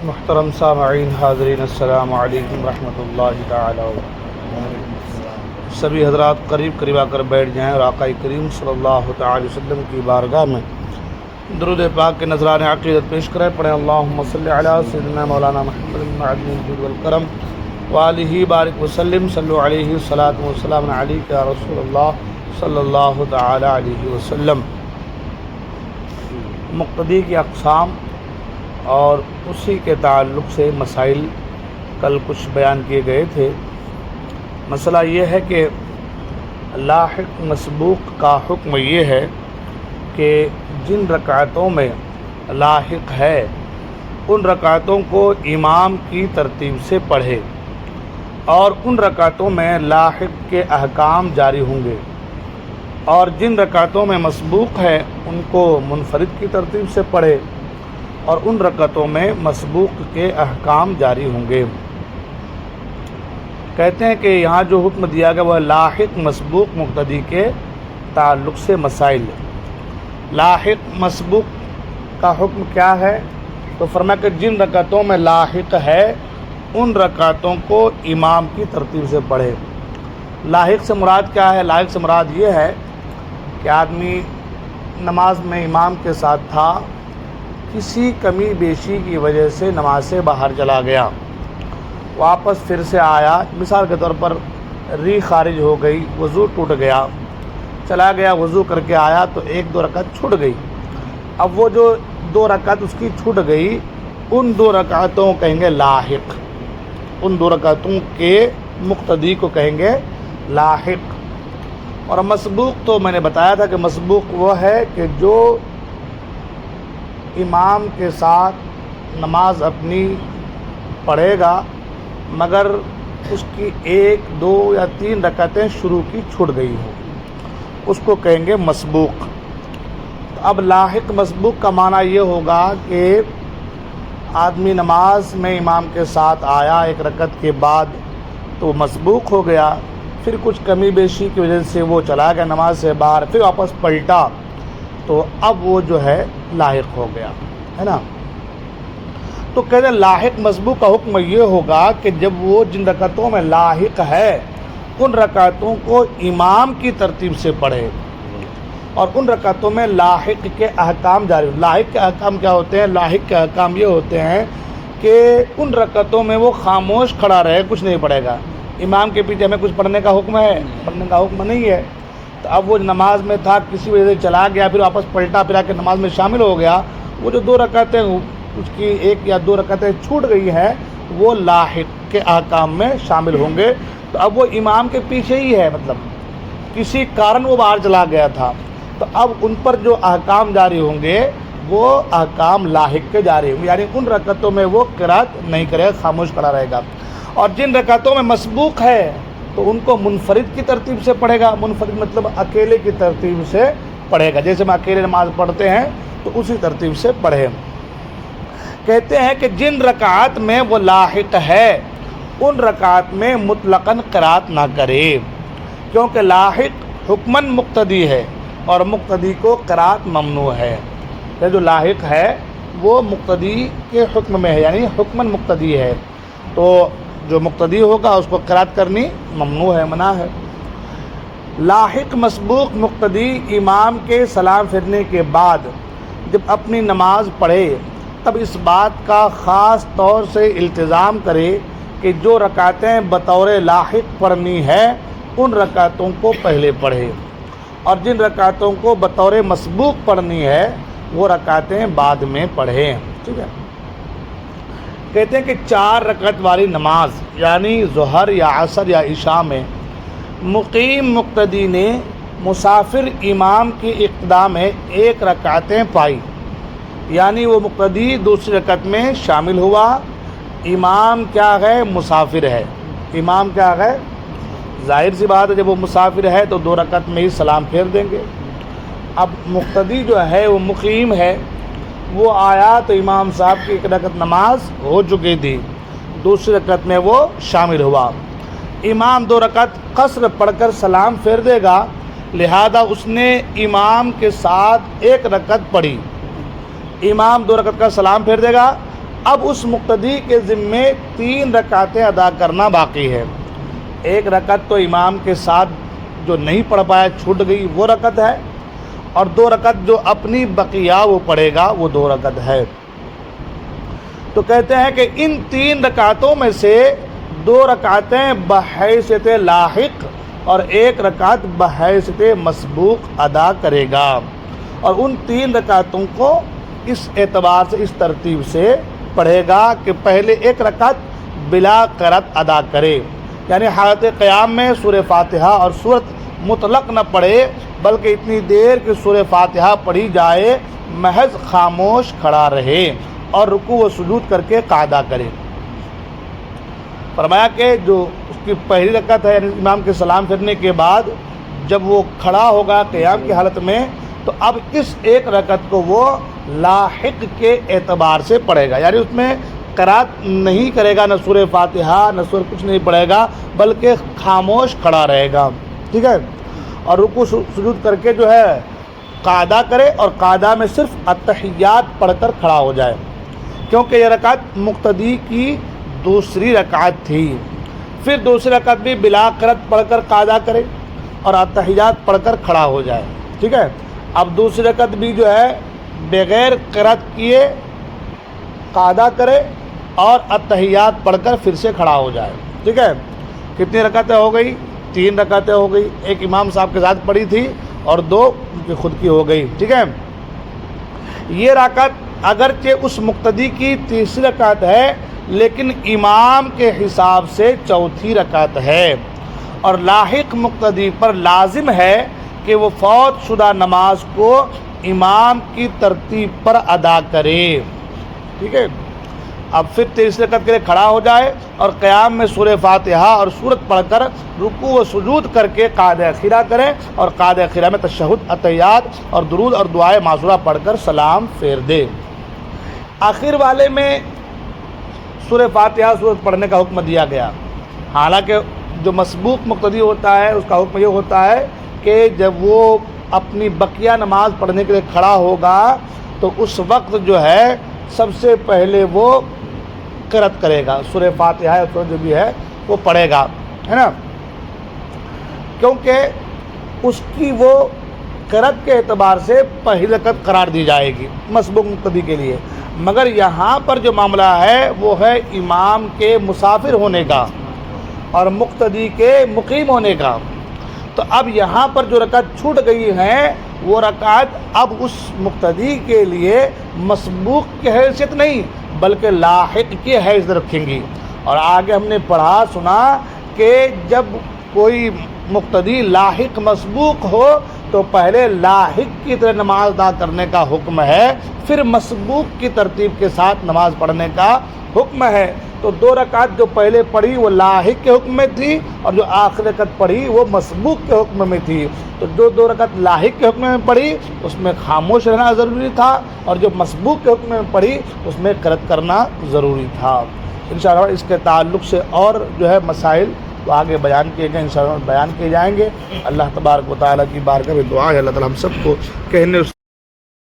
محترم سامعین حاضرین السلام علیکم ورحمۃ اللہ تعالی وبرکاتہ۔ سبھی حضرات قریب آ کر بیٹھ جائیں اور آقا کریم صلی اللہ تعالی وسلم کی بارگاہ میں درود پاک کے نذران عقیدت پیش کریں۔ پڑھیں اللہم صلی علی سیدنا مولانا محمد معدن الجود والکرم وآلہ بارک وسلم صلو علیہ الصلاۃ والسلام علیک یا رسول اللہ صلی اللہ تعالی علیہ وسلم۔ مقتدی کی اقسام اور اسی کے تعلق سے مسائل کل کچھ بیان کیے گئے تھے۔ مسئلہ یہ ہے کہ لاحق مسبوق کا حکم یہ ہے کہ جن رکعتوں میں لاحق ہے ان رکعتوں کو امام کی ترتیب سے پڑھے اور ان رکعتوں میں لاحق کے احکام جاری ہوں گے، اور جن رکعتوں میں مسبوق ہے ان کو منفرد کی ترتیب سے پڑھے اور ان رکعتوں میں مسبوق کے احکام جاری ہوں گے۔ کہتے ہیں کہ یہاں جو حکم دیا گیا وہ لاحق مسبوق مقتدی کے تعلق سے مسائل۔ لاحق مسبوق کا حکم کیا ہے؟ تو فرمایا کہ جن رکعتوں میں لاحق ہے ان رکعتوں کو امام کی ترتیب سے پڑھے۔ لاحق سے مراد کیا ہے؟ لاحق سے مراد یہ ہے کہ آدمی نماز میں امام کے ساتھ تھا، کسی کمی بیشی کی وجہ سے نماز سے باہر چلا گیا، واپس پھر سے آیا، مثال کے طور پر ری خارج ہو گئی، وضو ٹوٹ گیا، چلا گیا وضو کر کے آیا تو ایک دو رکعت چھوٹ گئی۔ اب وہ جو دو رکعت اس کی چھوٹ گئی ان دو رکعتوں کہیں گے لاحق، ان دو رکعتوں کے مقتدی کو کہیں گے لاحق۔ اور مسبوق تو میں نے بتایا تھا کہ مسبوق وہ ہے کہ جو امام کے ساتھ نماز اپنی پڑھے گا مگر اس کی ایک دو یا تین رکعتیں شروع کی چھوٹ گئی ہوں، اس کو کہیں گے مسبوق۔ اب لاحق مسبوق کا معنی یہ ہوگا کہ آدمی نماز میں امام کے ساتھ آیا ایک رکعت کے بعد تو مسبوق ہو گیا، پھر کچھ کمی بیشی کی وجہ سے وہ چلا گیا نماز سے باہر، پھر واپس پلٹا تو اب وہ جو ہے لاحق ہو گیا، ہے نا۔ تو کہتے ہیں لاحق مسبوق کا حکم یہ ہوگا کہ جب وہ جن رکعتوں میں لاحق ہے ان رکعتوں کو امام کی ترتیب سے پڑھے اور ان رکعتوں میں لاحق کے احکام جاری ہو۔ لاحق کے احکام کیا ہوتے ہیں؟ لاحق کے احکام یہ ہوتے ہیں کہ ان رکعتوں میں وہ خاموش کھڑا رہے، کچھ نہیں پڑھے گا۔ امام کے پیچھے ہمیں کچھ پڑھنے کا حکم ہے؟ پڑھنے کا حکم نہیں ہے۔ تو اب وہ نماز میں تھا، کسی وجہ سے چلا گیا، پھر واپس پلٹا پھرا کے نماز میں شامل ہو گیا، وہ جو دو رکعتیں اس کی ایک یا دو رکعتیں چھوٹ گئی ہیں وہ لاحق کے احکام میں شامل ہوں گے۔ تو اب وہ امام کے پیچھے ہی ہے، مطلب کسی کارن وہ باہر چلا گیا تھا، تو اب ان پر جو احکام جاری ہوں گے وہ احکام لاحق کے جاری ہوں گے، یعنی ان رکعتوں میں وہ قرات نہیں کرے گا، خاموش کھڑا رہے گا۔ اور جن رکعتوں میں مسبوق ہے تو ان کو منفرد کی ترتیب سے پڑھے گا۔ منفرد مطلب اکیلے کی ترتیب سے پڑھے گا، جیسے ہم اکیلے نماز پڑھتے ہیں تو اسی ترتیب سے پڑھے۔ کہتے ہیں کہ جن رکعات میں وہ لاحق ہے ان رکعات میں مطلقاً قرات نہ کرے، کیونکہ لاحق حکماً مقتدی ہے اور مقتدی کو قرات ممنوع ہے۔ کہ جو لاحق ہے وہ مقتدی کے حکم میں ہے، یعنی حکماً مقتدی ہے، تو جو مقتدی ہوگا اس کو قرات کرنی ممنوع ہے، منع ہے۔ لاحق مسبوق مقتدی امام کے سلام پھرنے کے بعد جب اپنی نماز پڑھے تب اس بات کا خاص طور سے التزام کرے کہ جو رکعتیں بطور لاحق پڑھنی ہے ان رکعتوں کو پہلے پڑھے اور جن رکعتوں کو بطور مسبوق پڑھنی ہے وہ رکعتیں بعد میں پڑھیں، ٹھیک ہے۔ کہتے ہیں کہ 4 رکعت والی نماز یعنی ظہر یا عصر یا عشاء میں مقیم مقتدی نے مسافر امام کی اقتداء میں 1 رکعتیں پائی، یعنی وہ مقتدی دوسری رکعت میں شامل ہوا۔ امام کیا ہے؟ مسافر ہے۔ امام کیا ہے؟ ظاہر سی بات ہے جب وہ مسافر ہے تو 2 رکعت میں ہی سلام پھیر دیں گے۔ اب مقتدی جو ہے وہ مقیم ہے، وہ آیا تو امام صاحب کی 1 رکعت نماز ہو چکی تھی، دوسری رکعت میں وہ شامل ہوا۔ امام 2 رکعت قصر پڑھ کر سلام پھیر دے گا، لہذا اس نے امام کے ساتھ 1 رکعت پڑھی۔ امام 2 رکعت کا سلام پھیر دے گا، اب اس مقتدی کے ذمے 3 رکعتیں ادا کرنا باقی ہے۔ ایک رکعت تو امام کے ساتھ جو نہیں پڑھ پایا، چھوٹ گئی، وہ رکعت ہے، اور 2 رکعت جو اپنی بقیہ وہ پڑھے گا، وہ 2 رکعت ہے۔ تو کہتے ہیں کہ ان 3 رکعتوں میں سے 2 رکعتیں بحیثیت لاحق اور 1 رکعت بحیثیت مسبوق ادا کرے گا، اور ان 3 رکعتوں کو اس اعتبار سے، اس ترتیب سے پڑھے گا کہ پہلے 1 رکعت بلا قرات ادا کرے، یعنی حالت قیام میں سورہ فاتحہ اور سورت مطلق نہ پڑھے، بلکہ اتنی دیر کہ سورہ فاتحہ پڑھی جائے محض خاموش کھڑا رہے اور رکوع و سجود کر کے قعدہ کرے۔ فرمایا کہ جو اس کی پہلی رکعت ہے، یعنی امام کے سلام پھرنے کے بعد جب وہ کھڑا ہوگا قیام کی حالت میں، تو اب اس 1 رکعت کو وہ لاحق کے اعتبار سے پڑھے گا، یعنی اس میں قرات نہیں کرے گا، نہ سورہ فاتحہ نہ سورہ کچھ نہیں پڑھے گا، بلکہ خاموش کھڑا رہے گا، ٹھیک ہے، اور رکوع سجود کر کے جو ہے قعدہ کرے، اور قعدہ میں صرف التحیات پڑھ کر کھڑا ہو جائے، کیونکہ یہ رکعت مقتدی کی دوسری رکعت تھی۔ پھر دوسری رکعت بھی بلا قرات پڑھ کر قعدہ کرے اور التحیات پڑھ کر کھڑا ہو جائے، ٹھیک ہے۔ اب دوسری رکعت بھی جو ہے بغیر قرات کیے قعدہ کرے اور التحیات پڑھ کر پھر سے کھڑا ہو جائے، ٹھیک ہے۔ کتنی رکعتیں ہو گئی؟ 3 رکعتیں ہو گئی، 1 امام صاحب کے ساتھ پڑھی تھی اور 2 ان کی خود کی ہو گئی، ٹھیک ہے۔ یہ رکعت اگرچہ اس مقتدی کی تیسری رکعت ہے، لیکن امام کے حساب سے چوتھی رکعت ہے، اور لاحق مقتدی پر لازم ہے کہ وہ فوت شدہ نماز کو امام کی ترتیب پر ادا کرے، ٹھیک ہے۔ اب پھر تیسری رکعت کے لیے کھڑا ہو جائے اور قیام میں سورہ فاتحہ اور سورت پڑھ کر رکوع و سجود کر کے قعدہ اخیرہ کریں، اور قعدہ اخیرہ میں تشہد، اتحیات اور درود اور دعائے معذورہ پڑھ کر سلام پھیر دے۔ آخر والے میں سورہ فاتحہ سورت پڑھنے کا حکم دیا گیا، حالانکہ جو مسبوق مقتدی ہوتا ہے اس کا حکم یہ ہوتا ہے کہ جب وہ اپنی بقیہ نماز پڑھنے کے لیے کھڑا ہوگا تو اس وقت جو ہے سب سے پہلے وہ قرات کرے گا، سورہ فاتحہ یا سورہ جو بھی ہے وہ پڑھے گا، ہے نا، کیونکہ اس کی وہ قرات کے اعتبار سے پہلی رکعت قرار دی جائے گی مسبوق مقتدی کے لیے۔ مگر یہاں پر جو معاملہ ہے وہ ہے امام کے مسافر ہونے کا اور مقتدی کے مقیم ہونے کا، تو اب یہاں پر جو رکعت چھوٹ گئی ہیں وہ رکعت اب اس مقتدی کے لیے مسبوق کی حیثیت نہیں بلکہ لاحق کی حیثیت رکھیں گی۔ اور آگے ہم نے پڑھا سنا کہ جب کوئی مقتدی لاحق مسبوق ہو تو پہلے لاحق کی طرح نماز ادا کرنے کا حکم ہے، پھر مسبوق کی ترتیب کے ساتھ نماز پڑھنے کا حکم ہے۔ تو 2 رکعت جو پہلے پڑھی وہ لاحق کے حکم میں تھی، اور جو آخری رکعت پڑھی وہ مسبوق کے حکم میں تھی۔ تو جو 2 رکعت لاحق کے حکم میں پڑھی اس میں خاموش رہنا ضروری تھا، اور جو مسبوق کے حکم میں پڑھی اس میں قرات کرنا ضروری تھا۔ انشاءاللہ اس کے تعلق سے اور جو ہے مسائل تو آگے بیان کیے گئے، انشاءاللہ بیان کیے جائیں گے۔ اللہ تبارک و تعالیٰ کی بارگاہ میں دعا ہے اللہ تعالیٰ ہم سب کو کہنے